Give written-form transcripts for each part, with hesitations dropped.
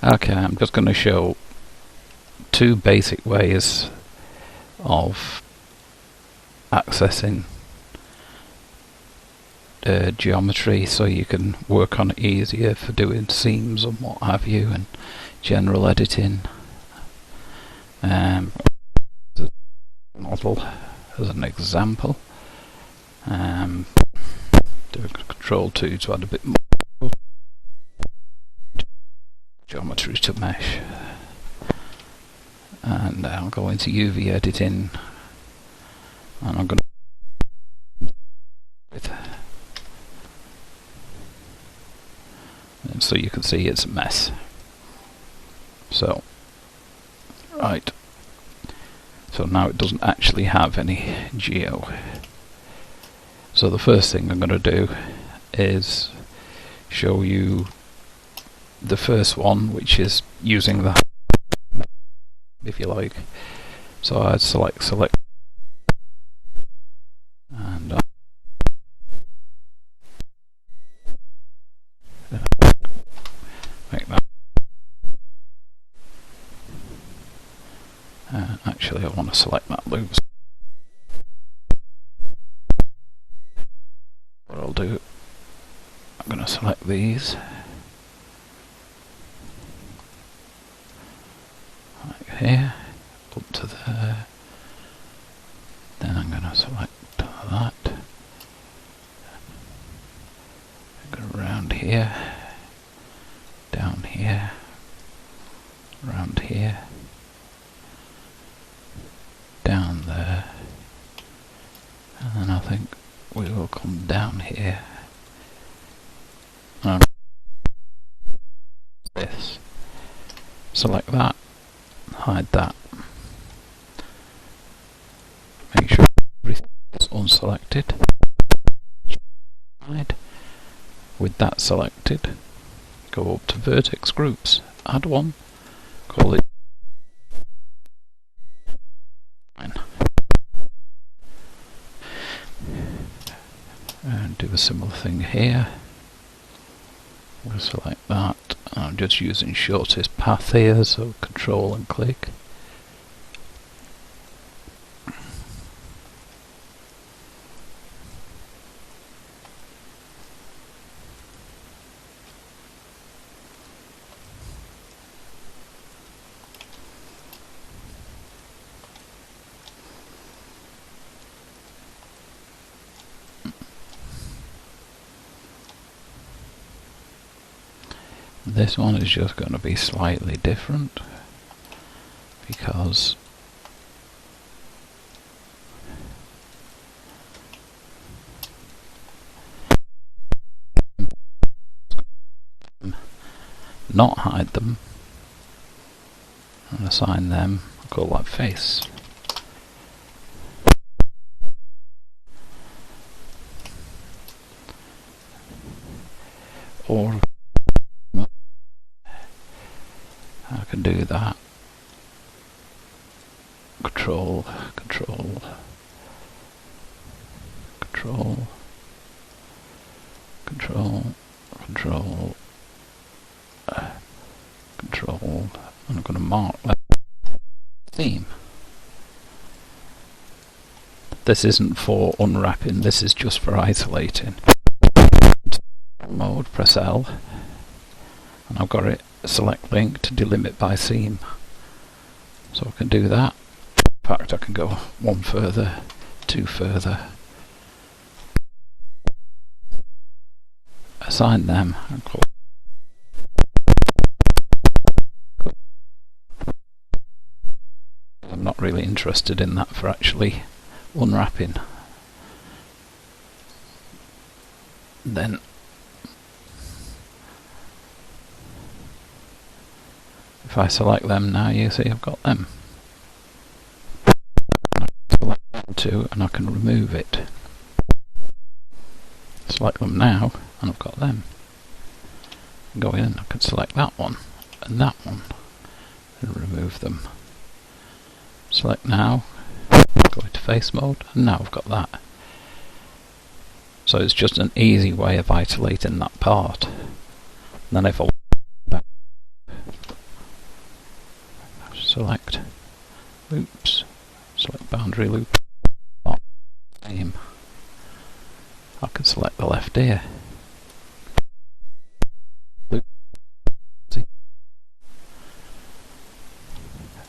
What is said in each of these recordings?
Okay, I'm just going to show two basic ways of accessing geometry so you can work on it easier for doing seams and what have you, and general editing. Model as an example. Do a Control 2 to add a bit more geometry to mesh, and I'll go into UV editing, and I'm going to, and so you can see it's a mess. So right, so now it doesn't actually have any geo. So the first thing I'm going to do is show you the first one, which is using the, if you like. So I'd select and make that. Actually I want to select that loop. What I'll do, I'm going to select these. Like here, up to there. Then I'm going to select that. Go around here, down here, around here, down there, and then I think we will come down here and this. Select that, hide that, make sure everything is unselected. Hide. With that selected, go up to Vertex Groups, add one, call it and do a similar thing here. We'll select that. I'm just using shortest path here, so Control and click. This one is just going to be slightly different because not hide them and assign them, I'll call that face. Or I can do that. Control, Control, Control, Control, Control, Control, and I'm going to mark that theme. This isn't for unwrapping, this is just for isolating. Mode, press L, and I've got it. Select link to delimit by seam, so I can do that. In fact, I can go one further, two further, assign them, and call. I'm not really interested in that for actually unwrapping. Then if I select them now, you see I've got them. I can select them too, and I can remove it. Select them now, and I've got them. Go in and I can select that one, and and remove them. Select now, go into face mode, and now I've got that. So it's just an easy way of isolating that part. And then if I select loops, select boundary loop, same. I can select the left ear. Loop.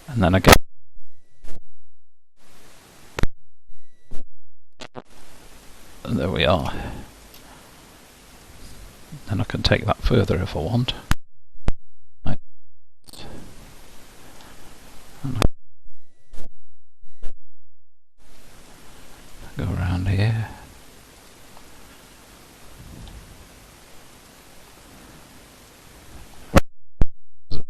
And then again. And there we are. Then I can take that further if I want. Go around here. It's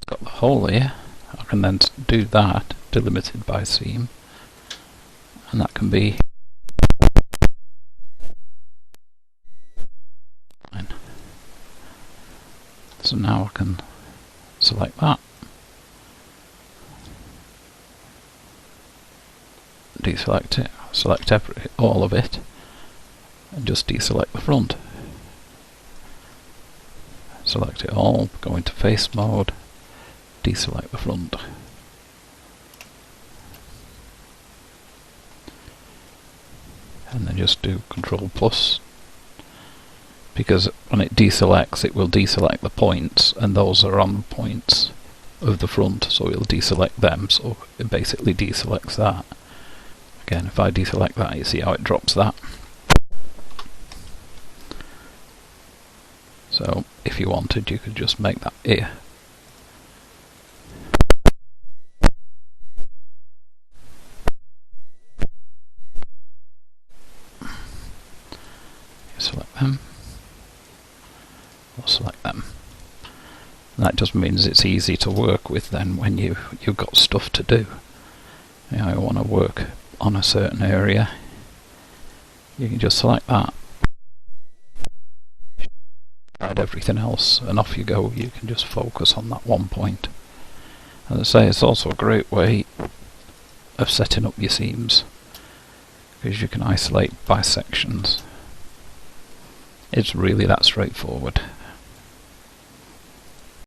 got the hole here. I can then do that, delimited by seam, and that can be fine. So now I can select that, deselect it, select all of it, and just deselect the front. Select it all, go into face mode, deselect the front. And then just do Control plus, because when it deselects, it will deselect the points, and those are on the points of the front, so it'll deselect them, so it basically deselects that. Again, if I deselect that, you see how it drops that. So if you wanted, you could just make that ear. Select them, or select them. And that just means it's easy to work with then when you've got stuff to do. You know, I want to work on a certain area. You can just select that, add everything else, and off you go. You can just focus on that one point. As I say, it's also a great way of setting up your seams, because you can isolate by sections. It's really that straightforward.